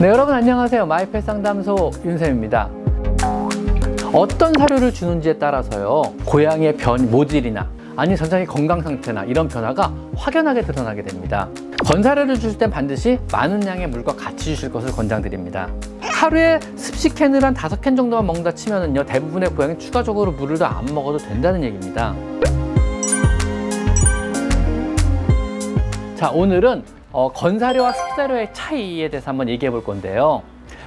네, 여러분 안녕하세요. 마이펫 상담소 윤쌤입니다. 어떤 사료를 주는지에 따라서요, 고양이의 모질이나 아니 전장의 건강 상태나 이런 변화가 확연하게 드러나게 됩니다. 건사료를 주실 땐 반드시 많은 양의 물과 같이 주실 것을 권장드립니다. 하루에 습식캔을 한 5캔 정도만 먹는다 치면은요, 대부분의 고양이 추가적으로 물을 더 안 먹어도 된다는 얘기입니다. 자, 오늘은 건사료와 습사료의 차이에 대해서 한번 얘기해 볼 건데요.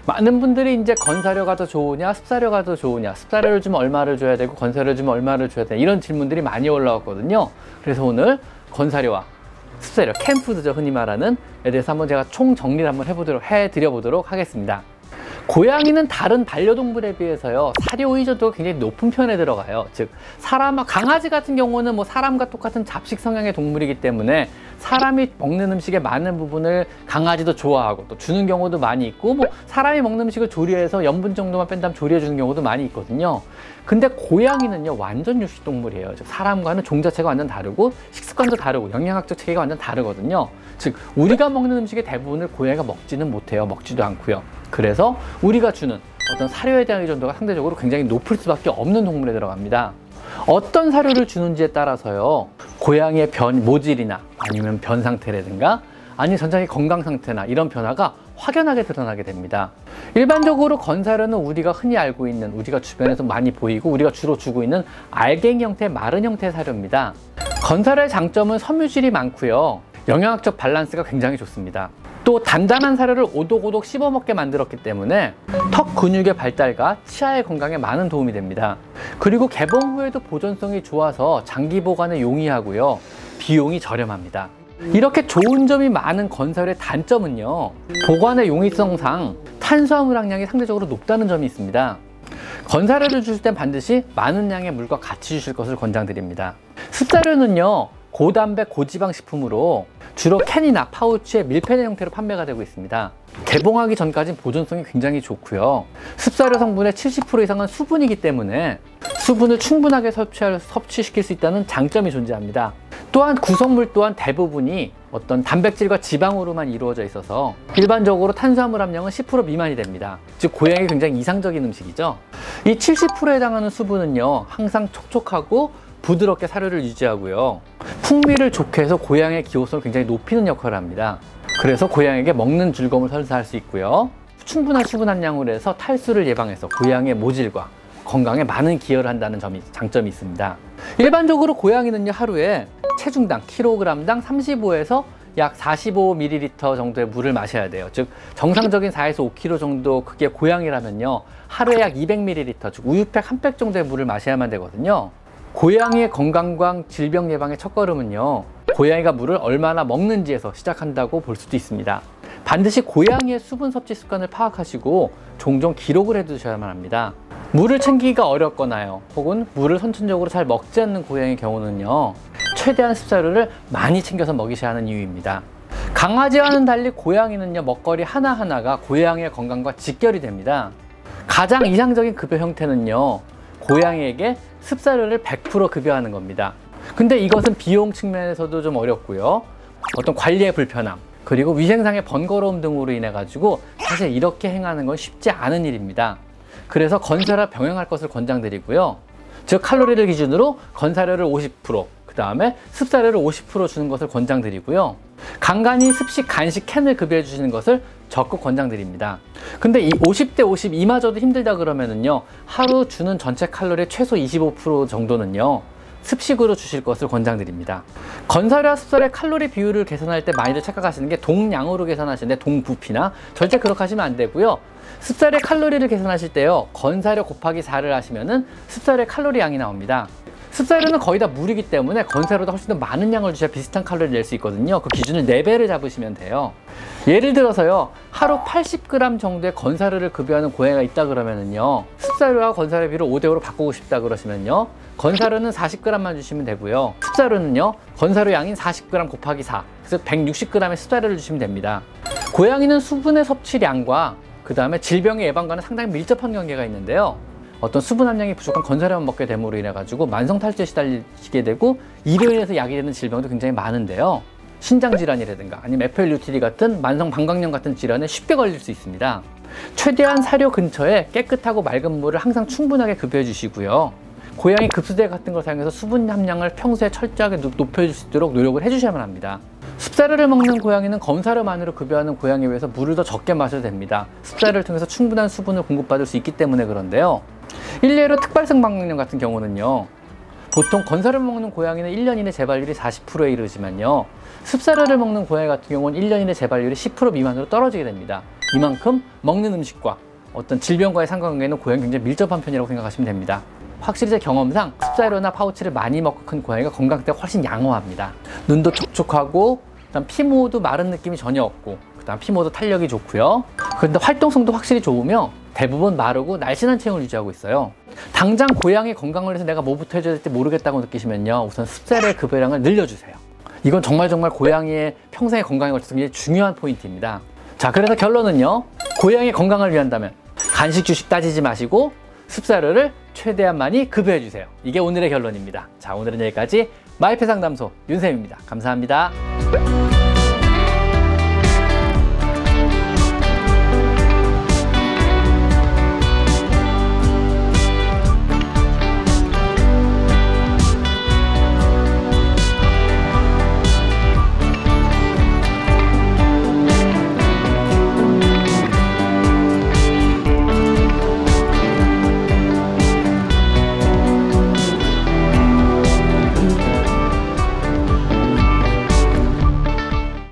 많은 분들이 이제 건사료가 더 좋으냐, 습사료가 더 좋으냐, 습사료를 주면 얼마를 줘야 되고 건사료를 주면 얼마를 줘야 되냐, 이런 질문들이 많이 올라왔거든요. 그래서 오늘 건사료와 습사료, 캔푸드죠, 흔히 말하는 에 대해서 한번 제가 총 정리를 한번 해드려 보도록 하겠습니다. 고양이는 다른 반려동물에 비해서요, 사료 의존도가 굉장히 높은 편에 들어가요. 즉, 강아지 같은 경우는 뭐 사람과 똑같은 잡식 성향의 동물이기 때문에 사람이 먹는 음식의 많은 부분을 강아지도 좋아하고 또 주는 경우도 많이 있고, 뭐 사람이 먹는 음식을 조리해서 염분 정도만 뺀 다음 조리해 주는 경우도 많이 있거든요. 근데 고양이는요, 완전 육식 동물이에요. 즉, 사람과는 종 자체가 완전 다르고 식습관도 다르고 영양학적 체계가 완전 다르거든요. 즉, 우리가 먹는 음식의 대부분을 고양이가 먹지는 못해요. 먹지도 않고요. 그래서 우리가 주는 어떤 사료에 대한 의존도가 상대적으로 굉장히 높을 수밖에 없는 동물에 들어갑니다. 어떤 사료를 주는지에 따라서요, 고양이의 모질이나 아니면 변 상태라든가 아니 전장의 건강 상태나 이런 변화가 확연하게 드러나게 됩니다. 일반적으로 건사료는 우리가 흔히 알고 있는, 우리가 주변에서 많이 보이고 우리가 주로 주고 있는 알갱이 형태의 마른 형태의 사료입니다. 건사료의 장점은 섬유질이 많고요, 영양학적 밸런스가 굉장히 좋습니다. 또 단단한 사료를 오독오독 씹어먹게 만들었기 때문에 턱 근육의 발달과 치아의 건강에 많은 도움이 됩니다. 그리고 개봉 후에도 보존성이 좋아서 장기 보관에 용이하고요, 비용이 저렴합니다. 이렇게 좋은 점이 많은 건사료의 단점은요, 보관의 용이성상 탄수화물 함량이 상대적으로 높다는 점이 있습니다. 건사료를 주실 땐 반드시 많은 양의 물과 같이 주실 것을 권장드립니다. 습사료는요, 고단백 고지방 식품으로 주로 캔이나 파우치에 밀폐된 형태로 판매가 되고 있습니다. 개봉하기 전까지는 보존성이 굉장히 좋고요, 습사료 성분의 70% 이상은 수분이기 때문에 수분을 충분하게 섭취시킬 수 있다는 장점이 존재합니다. 또한 구성물 또한 대부분이 어떤 단백질과 지방으로만 이루어져 있어서 일반적으로 탄수화물 함량은 10% 미만이 됩니다. 즉, 고양이에 굉장히 이상적인 음식이죠. 이 70%에 해당하는 수분은요, 항상 촉촉하고 부드럽게 사료를 유지하고요, 풍미를 좋게 해서 고양이의 기호성을 굉장히 높이는 역할을 합니다. 그래서 고양이에게 먹는 즐거움을 선사할 수 있고요, 충분한 수분 함량으로 해서 탈수를 예방해서 고양이의 모질과 건강에 많은 기여를 한다는 장점이 있습니다. 일반적으로 고양이는요, 하루에 체중당 kg당 35에서 약 45ml 정도의 물을 마셔야 돼요. 즉, 정상적인 4에서 5kg 정도 크기의 고양이라면요, 하루에 약 200ml, 즉 우유팩 한 팩 정도의 물을 마셔야만 되거든요. 고양이의 건강과 질병 예방의 첫걸음은요, 고양이가 물을 얼마나 먹는지에서 시작한다고 볼 수도 있습니다. 반드시 고양이의 수분 섭취 습관을 파악하시고 종종 기록을 해두셔야만 합니다. 물을 챙기기가 어렵거나요, 혹은 물을 선천적으로 잘 먹지 않는 고양이의 경우는요, 최대한 습사료를 많이 챙겨서 먹이셔야 하는 이유입니다. 강아지와는 달리 고양이는요, 먹거리 하나하나가 고양이의 건강과 직결이 됩니다. 가장 이상적인 급여 형태는요, 고양이에게 습사료를 100% 급여하는 겁니다. 근데 이것은 비용 측면에서도 좀 어렵고요, 어떤 관리의 불편함, 그리고 위생상의 번거로움 등으로 인해 가지고 사실 이렇게 행하는 건 쉽지 않은 일입니다. 그래서 건사료와 병행할 것을 권장드리고요, 즉 칼로리를 기준으로 건사료를 50%, 그 다음에 습사료를 50% 주는 것을 권장드리고요, 간간히 습식, 간식 캔을 급여해 주시는 것을 적극 권장드립니다. 근데 이 50대 50 이마저도 힘들다 그러면은요, 하루 주는 전체 칼로리의 최소 25% 정도는요, 습식으로 주실 것을 권장드립니다. 건사료와 습사료의 칼로리 비율을 계산할 때 많이들 착각하시는 게 동량으로 계산하시는데 동부피나 절대 그렇게 하시면 안 되고요, 습사료의 칼로리를 계산하실 때요, 건사료 곱하기 4를 하시면은 습사료의 칼로리 양이 나옵니다. 습사료는 거의 다 물이기 때문에 건사료보다 훨씬 더 많은 양을 주셔야 비슷한 칼로리를 낼 수 있거든요. 그 기준을 4배를 잡으시면 돼요. 예를 들어서요, 하루 80g 정도의 건사료를 급여하는 고양이가 있다 그러면은요, 습사료와 건사료 비율을 5대5로 바꾸고 싶다 그러시면요, 건사료는 40g만 주시면 되고요, 습사료는요, 건사료 양인 40g 곱하기 4, 그래서 160g의 습사료를 주시면 됩니다. 고양이는 수분의 섭취량과 그 다음에 질병의 예방과는 상당히 밀접한 관계가 있는데요, 어떤 수분 함량이 부족한 건사료만 먹게 됨으로 인해 가지고 만성 탈주에 시달리게 되고 이로 인해서 약이 되는 질병도 굉장히 많은데요, 신장 질환이라든가 아니면 FLUTD 같은 만성 방광염 같은 질환에 쉽게 걸릴 수 있습니다. 최대한 사료 근처에 깨끗하고 맑은 물을 항상 충분하게 급여해 주시고요. 고양이 급수대 같은 걸 사용해서 수분 함량을 평소에 철저하게 높여줄 수 있도록 노력을 해주셔야만 합니다. 습사료를 먹는 고양이는 건사료만으로 급여하는 고양이에 비해서 물을 더 적게 마셔도 됩니다. 습사료를 통해서 충분한 수분을 공급받을 수 있기 때문에 그런데요. 일례로 특발성 방광염 같은 경우는요, 보통 건사료를 먹는 고양이는 1년 이내 재발률이 40%에 이르지만요, 습사료를 먹는 고양이 같은 경우는 1년 이내 재발률이 10% 미만으로 떨어지게 됩니다. 이만큼 먹는 음식과 어떤 질병과의 상관관계는 고양이 굉장히 밀접한 편이라고 생각하시면 됩니다. 확실히 제 경험상 습사료나 파우치를 많이 먹고 큰 고양이가 건강 상태가 훨씬 양호합니다. 눈도 촉촉하고, 그다음 피모도 마른 느낌이 전혀 없고, 그다음 피모도 탄력이 좋고요. 그런데 활동성도 확실히 좋으며 대부분 마르고 날씬한 체형을 유지하고 있어요. 당장 고양이 건강을 위해서 내가 뭐부터 해줘야 될지 모르겠다고 느끼시면요, 우선 습사료의 급여량을 늘려주세요. 이건 정말 고양이의 평생의 건강에 걸쳐서 굉장히 중요한 포인트입니다. 자, 그래서 결론은요, 고양이 건강을 위한다면 간식 주식 따지지 마시고 습사료를 최대한 많이 급여해 주세요. 이게 오늘의 결론입니다. 자, 오늘은 여기까지 마이펫 상담소 윤쌤입니다. 감사합니다.